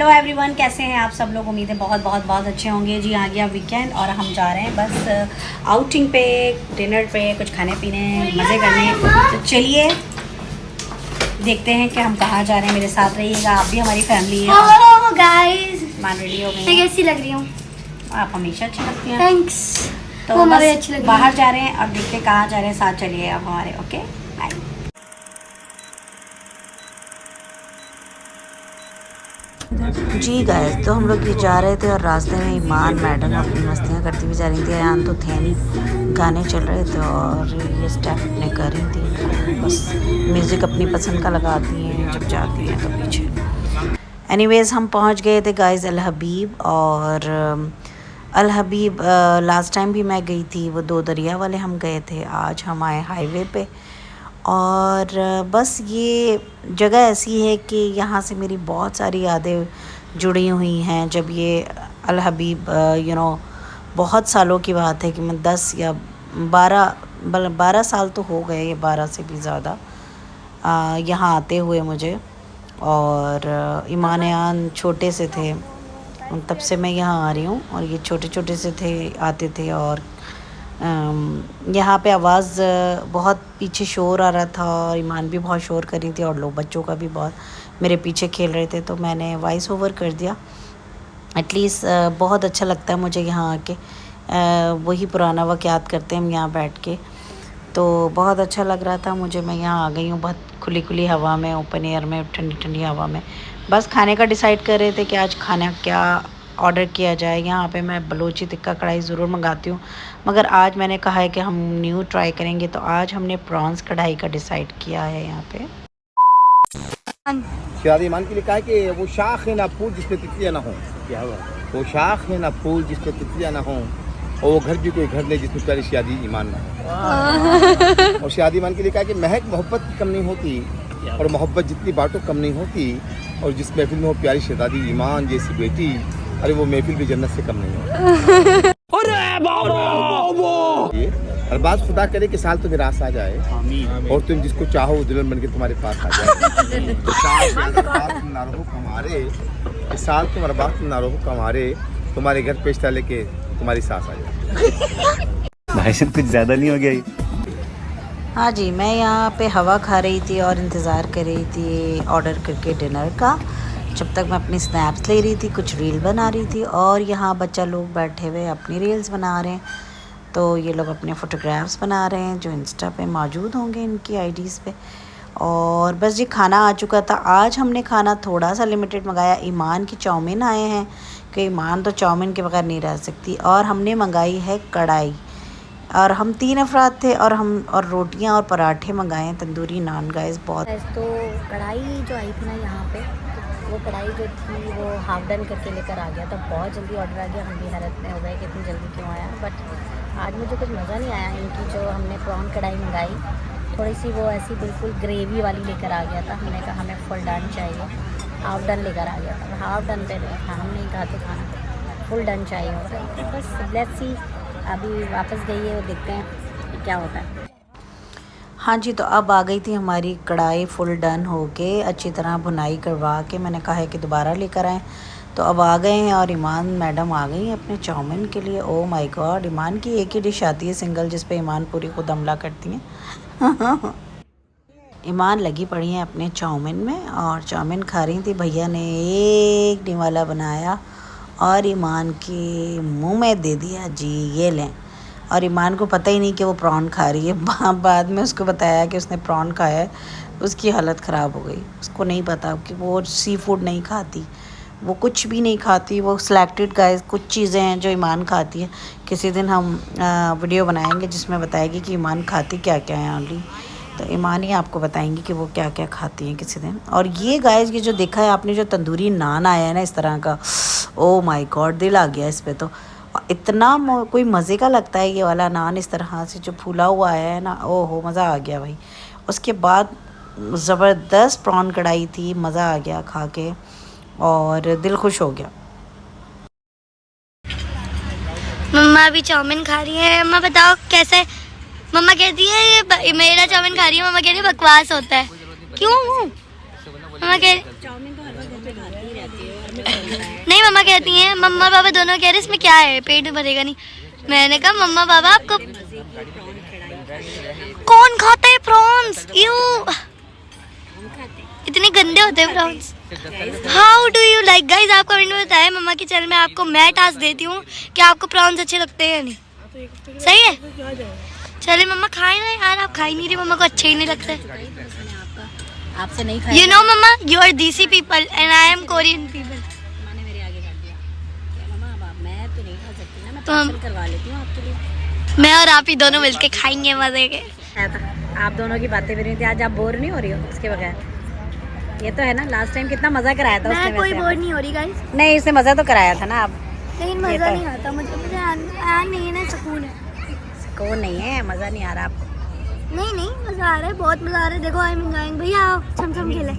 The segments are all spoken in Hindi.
हेलो एवरीवन, कैसे हैं आप सब लोग। उम्मीद है बहुत बहुत बहुत अच्छे होंगे। जी आ गया वीकेंड और हम जा रहे हैं बस आउटिंग पे, डिनर पे, कुछ खाने पीने, मज़े करने। तो चलिए देखते हैं कि हम कहाँ जा रहे हैं। मेरे साथ रहिएगा, आप भी हमारी फैमिली है। हेलो गाइस, मान रेडी हो गई मैं कैसी लग रही हूँ? आप हमेशा अच्छी लगती हैं। थैंक्स। तो वो बस अच्छी लग बाहर जा रहे हैं और देखते हैं कहाँ जा रहे हैं। साथ चलिए आप हमारे। Okay bye. जी गाइस, तो हम लोग ये जा रहे थे और रास्ते में ईमान मैडम अपनी मस्तियाँ करती हुई जा रही थी। अयान तो थे नहीं, गाने चल रहे थे और ये स्टेप अपने कर रही थी। बस म्यूज़िक अपनी पसंद का लगाती हैं जब जाती हैं तो पीछे। एनीवेज़ हम पहुंच गए थे गाइस अल हबीब। और अल हबीब लास्ट टाइम भी मैं गई थी, वो 2 दरिया वाले हम गए थे। आज हम आए हाईवे पे। और बस ये जगह ऐसी है कि यहाँ से मेरी बहुत सारी यादें जुड़ी हुई हैं। जब ये अल हबीब बहुत सालों की बात है कि मैं 10 या 12 साल तो हो गए, ये 12 से भी ज़्यादा यहाँ आते हुए मुझे। और ईमान छोटे से थे तब से मैं यहाँ आ रही हूँ, और ये छोटे छोटे से थे, आते थे। और यहाँ पे आवाज़ बहुत पीछे शोर आ रहा था और ईमान भी बहुत शोर कर रही थी और लोग बच्चों का भी बहुत मेरे पीछे खेल रहे थे, तो मैंने वॉइस ओवर कर दिया। एटलीस्ट बहुत अच्छा लगता है मुझे यहाँ आके। वही पुराना वक्त याद करते हैं हम यहाँ बैठ के, तो बहुत अच्छा लग रहा था मुझे। मैं यहाँ आ गई हूँ बहुत खुली खुली हवा में, ओपन एयर में, ठंडी ठंडी हवा में। बस खाने का डिसाइड कर रहे थे कि आज खाना क्या ऑर्डर किया जाए। यहाँ पे मैं बलोची टिक्का कढ़ाई ज़रूर मंगाती हूँ, मगर आज मैंने कहा है कि हम न्यू ट्राई करेंगे, तो आज हमने प्रॉन्स कढ़ाई का डिसाइड किया है यहाँ पे। शादी ईमान के लिए कहा है कि वो शाख है ना फूल जिस पे तितलियाँ ना हो। क्या हुआ? वो शाख है ना फूल जिस पे तितलियाँ ना हो, और वो घर भी कोई घर ले जिसमें प्यारी शादी ईमान ना हो। और शादी ईमान के लिए कहा कि महक मोहब्बत की कम नहीं होती, और मोहब्बत जितनी बांटो कम नहीं होती, और जिस महफिल में हो प्यारी शहजादी ईमान जैसी बेटी, अरे वो महफिल भी जन्नत से कम नहीं होती। और बात खुदा करे कि साल तुम्हें रास आ जाए और तुम जिसको चाहो वो दुल्हन बन के तुम्हारे पास आ जाए। तो साल तुम ना रहो कमारे, साल तुम बर्बाद तुम ना रहो कमारे, तुम्हारे घर पेशता लेके तुम्हारी सास आ जाए। भाई साहब कुछ ज़्यादा नहीं हो गया? हाँ जी, मैं यहाँ पे हवा खा रही थी और इंतज़ार कर रही थी ऑर्डर करके डिनर का, जब तक मैं अपनी स्नैप्स ले रही थी, कुछ रील बना रही थी। और यहाँ बच्चा लोग बैठे हुए अपनी रील्स बना रहे हैं, तो ये लोग अपने फ़ोटोग्राफ्स बना रहे हैं जो इंस्टा पे मौजूद होंगे इनकी आईडीज़ पे। और बस ये खाना आ चुका था। आज हमने खाना थोड़ा सा लिमिटेड मंगाया। ईमान की चाउमीन आए हैं कि ईमान तो चाउमीन के बगैर नहीं रह सकती, और हमने मंगाई है कढ़ाई। और हम 3 अफराद थे, और रोटियां और पराठे मंगाए हैं, तंदूरी नान गाइस बहुत। तो कढ़ाई जो आई थी ना यहाँ पे, वो कढ़ाई जो थी वो हाफ डन करके लेकर आ गया था। बहुत जल्दी ऑर्डर आ गया, हम भी हैरत में हो गए कि इतनी जल्दी क्यों आया। बट आज मुझे कुछ मज़ा नहीं आया। इनकी जो हमने प्रॉन कढ़ाई मंगाई, थोड़ी सी वो ऐसी बिल्कुल ग्रेवी वाली लेकर आ गया था। हमने कहा हमें फुल डन चाहिए, हाफ डन लेकर आ गया था। हाफ डन पे हम नहीं खाते खाना, फुल डन चाहिए होता है। तो बस लेट्स सी, अभी वापस गई है, वो देखते हैं क्या होता है। हाँ जी, तो अब आ गई थी हमारी कढ़ाई फुल डन हो के, अच्छी तरह भुनाई करवा के। मैंने कहा है कि दोबारा लेकर आएँ, तो अब आ गए हैं। और ईमान मैडम आ गई हैं अपने चाउमीन के लिए। ओ माय गॉड, ईमान की एक ही डिश आती है सिंगल, जिस पे ईमान पूरी खुद हमला करती हैं। ईमान लगी पड़ी हैं अपने चाउमीन में और चाउमीन खा रही थी। भैया ने एक निवाला बनाया और ईमान के मुंह में दे दिया, जी ये लें। और ईमान को पता ही नहीं कि वो प्रॉन खा रही है। बाद में उसको बताया कि उसने प्रॉन खाया है, उसकी हालत ख़राब हो गई। उसको नहीं पता कि वो सी फूड नहीं खाती, वो कुछ भी नहीं खाती। वो सिलेक्टेड गाइस कुछ चीज़ें हैं जो ईमान खाती है। किसी दिन हम वीडियो बनाएंगे जिसमें बताएगी कि ईमान खाती क्या क्या है ओनली, तो ईमान ही आपको बताएंगी कि वो क्या क्या खाती हैं किसी दिन। और ये गाइस, ये जो देखा है आपने, जो तंदूरी नान आया है ना इस तरह का, ओ माय गॉड, दिल आ गया इस पे। तो इतना कोई मज़े का लगता है ये वाला नान, इस तरह से जो फूला हुआ है ना, ओहो मज़ा आ गया भाई। उसके बाद ज़बरदस्त प्रॉन कढ़ाई थी, मज़ा आ गया खा के और दिल खुश हो गया। मम्मा अभी चाउमीन खा रही है। मम्मा बताओ कैसे? मम्मा कहती है ये मेरा चाउमीन खा रही है। मम्मा कह रही है बकवास होता है। क्यों? मम्मा कह चाउमीन तो हर वक्त घर पे खाती ही रहती है, और नहीं मम्मा कहती हैं, मम्मा पापा दोनों कह रहे इसमें क्या है, पेट में भरेगा नहीं। मैंने कहा मम्मा पापा आपको कौन खाता है प्रॉन्स, यू इतने गंदे होते हैं prawns. How do you like guys, आप कमेंट में बताएं। मम्मा के चैनल में आपको मैं टास्क देती हूँ कि आपको प्रॉन्स अच्छे लगते हैं या नहीं। सही है, चलिए मम्मा खाए ना यार, आप खा ही नहीं रही, मम्मा को अच्छे ही नहीं लगते। आपसे नहीं खाया। You know mamma, you are desi people and I am Korean people. मैंने मेरे आगे कर दिया। क्या मम्मा, अब मैं तो नहीं खा सकती ना, मैं तो हम- पार्सल करवा लेती हूँ आपके लिए। मैं और आप ही दोनों मिलके खाएंगे मजे के। आप दोनों की बातें भी नहीं थी, आज आप बोर नहीं हो रही हो उसके बगैर? ये तो है ना, लास्ट टाइम कितना मजा कराया था उसने। मैं कोई वैसे बोर नहीं हो रही गाइस, नहीं, इससे मजा तो कराया था ना आप। लेकिन ये मजा तो नहीं आता मुझे, आन नहीं है ना, सुकून है। कौन नहीं है, मजा नहीं आ रहा आपको? नहीं नहीं मजा आ रहा है, बहुत मजा आ रहा है। देखो आई एम एंजॉयिंग। भैया आओ छम खेले।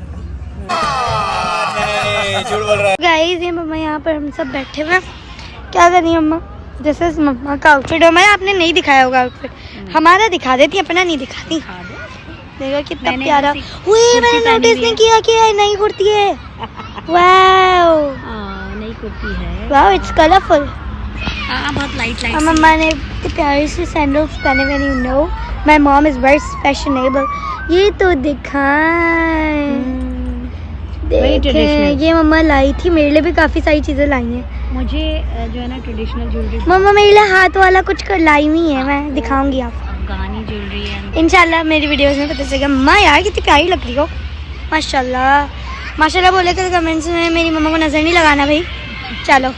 गाइस ये मम्मा यहाँ पर हम सब बैठे हुए हैं, क्या कर रही है मम्मा? दिस इज मम्मा का आउटफिट। हमें आपने नहीं दिखाया होगा आउटफिट, हमारा दिखा देती, अपना नहीं दिखाती। देखो कितना मैंने प्यारा। ऐसी हुई मैंने कुर्ती नोटिस पहनी नहीं किया कि ये नई कुर्ती है। वाओ नई कुर्ती है। Wow it's colourful. हाँ, बहुत लाइट और मम्मा ने इतने प्यारे से सैंडल्स पहने हुए। You know my mom is very fashionable. ये तो दिखाएं, Very देखें, traditional। ये मम्मा लाई थी, मेरे लिए भी काफ़ी सारी चीज़ें लाई हैं। मुझे जो है ना ट्रेडिशनल ज्वेलरी, मम्मा मेरे लिए हाथ वाला कुछ कर लाई हुई है, मैं दिखाऊंगी आपको अफगानी ज्वेलरी है। इंशाल्लाह मेरी वीडियोस में पता चलेगा। मम्मा यार कितनी प्यारी लग रही हो, माशाल्लाह। माशाल्लाह बोले कर कमेंट्स में मेरी मम्मा को नज़र नहीं लगाना भाई। चलो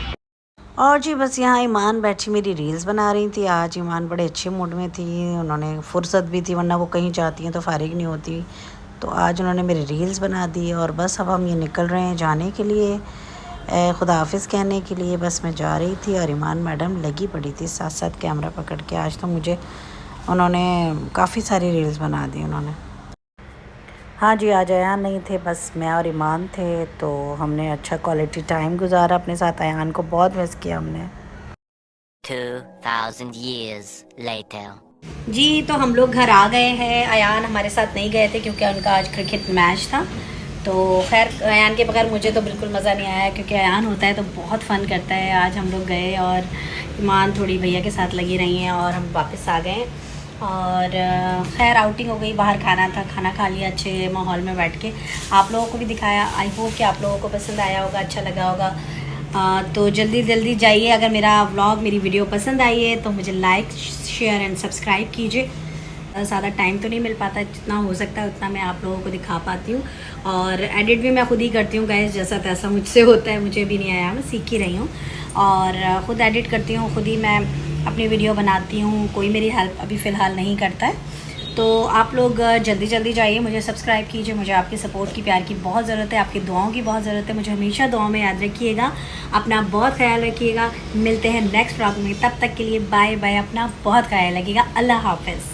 और जी बस यहाँ ईमान बैठी मेरी रील्स बना रही थी। आज ईमान बड़े अच्छे मूड में थी, उन्होंने फुर्सत भी थी, वरना वो कहीं जाती हैं तो फारिग नहीं होती। तो आज उन्होंने मेरी रील्स बना दी और बस अब हम ये निकल रहे हैं जाने के लिए, खुदा हाफिज़ कहने के लिए। बस मैं जा रही थी और ईमान मैडम लगी पड़ी थी साथ साथ कैमरा पकड़ के। आज तो मुझे उन्होंने काफ़ी सारी रील्स बना दी उन्होंने। हाँ जी, आज अयान नहीं थे, बस मैं और ईमान थे, तो हमने अच्छा क्वालिटी टाइम गुजारा अपने साथ। अयान को बहुत मिस किया हमने। 2000 years later. जी, तो हम लोग घर आ गए हैं। अयान हमारे साथ नहीं गए थे क्योंकि उनका आज क्रिकेट मैच था। तो खैर अयान के बगैर मुझे तो बिल्कुल मज़ा नहीं आया, क्योंकि अयान होता है तो बहुत फ़न करता है। आज हम लोग गए और ईमान थोड़ी भैया के साथ लगी रही हैं और हम वापस आ गए। और खैर आउटिंग हो गई, बाहर खाना था, खाना खा लिया अच्छे माहौल में बैठ के, आप लोगों को भी दिखाया। आई होप कि आप लोगों को पसंद आया होगा, अच्छा लगा होगा। तो जल्दी जाइए, अगर मेरा व्लॉग, मेरी वीडियो पसंद आई है तो मुझे लाइक, शेयर एंड सब्सक्राइब कीजिए। ज़्यादा टाइम तो नहीं मिल पाता, जितना हो सकता है उतना मैं आप लोगों को दिखा पाती हूँ। और एडिट भी मैं खुद ही करती हूँ गाइस, जैसा तैसा मुझसे होता है, मुझे भी नहीं आया, मैं सीख ही रही हूँ। और ख़ुद एडिट करती हूँ, खुद ही मैं अपनी वीडियो बनाती हूँ, कोई मेरी हेल्प अभी फ़िलहाल नहीं करता है। तो आप लोग जल्दी जाइए, मुझे सब्सक्राइब कीजिए। मुझे आपके सपोर्ट की, प्यार की बहुत ज़रूरत है, आपकी दुआओं की बहुत ज़रूरत है। मुझे हमेशा दुआओं में याद रखिएगा, अपना बहुत ख्याल रखिएगा। मिलते हैं नेक्स्ट व्लॉग में, तब तक के लिए बाय बाय, अपना बहुत ख्याल रखिएगा। अल्लाह हाफ़िज़।